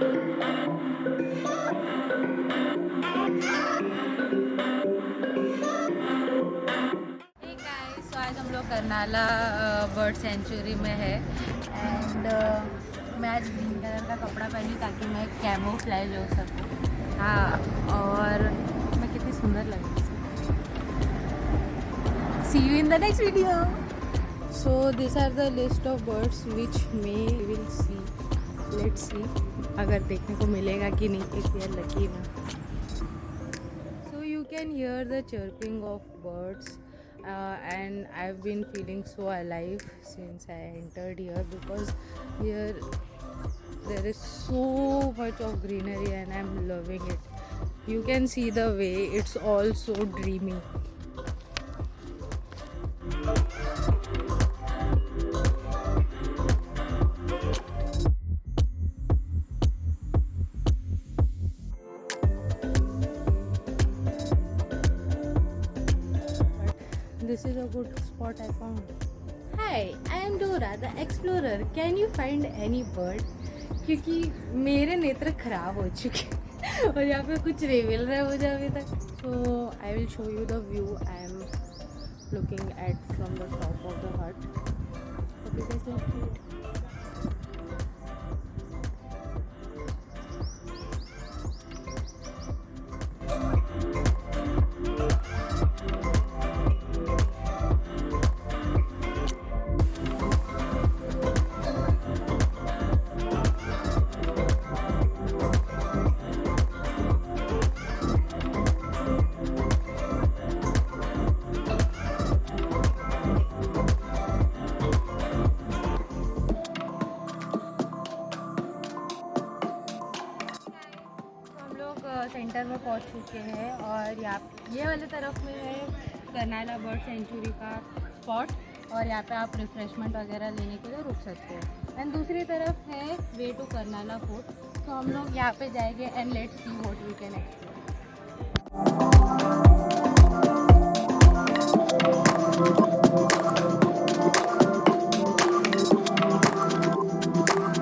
सो आज हम लोग करनाला बर्ड सेंचुरी में है एंड मैं आज ग्रीन कलर का कपड़ा पहनी ताकि मैं कैमोफ्लेज हो सकूँ। हाँ, और मैं कितनी सुंदर लग रही हूँ। See you in the next video. So this are the list of birds which may will see. Let's see अगर देखने को मिलेगा कि नहीं, इफ वी आर लकी ना। So you can hear the chirping of birds, and I've been feeling so alive since I entered here because here there is so much of greenery and I'm loving it. You can see the way it's all so dreamy. This is a good spot I found. Hi, I am Dora, the explorer. Can you find any bird? क्योंकि मेरे नेत्र खराब हो चुके हैं और यहाँ पे कुछ नहीं मिल रहा है मुझे अभी तक. So I will show you the view I am looking at from the top of the hut. Hope you guys like it. Centre में पहुंच चुके हैं और यहाँ ये वाले तरफ में है करनाला बर्ड सेंचुरी का स्पॉट और यहाँ पे आप रिफ्रेशमेंट वगैरह लेने के लिए रुक सकते हैं. एंड दूसरी तरफ है वे टू करनाला फोर्ट. तो हम लोग यहाँ पे जाएंगे and let's see what we can explore.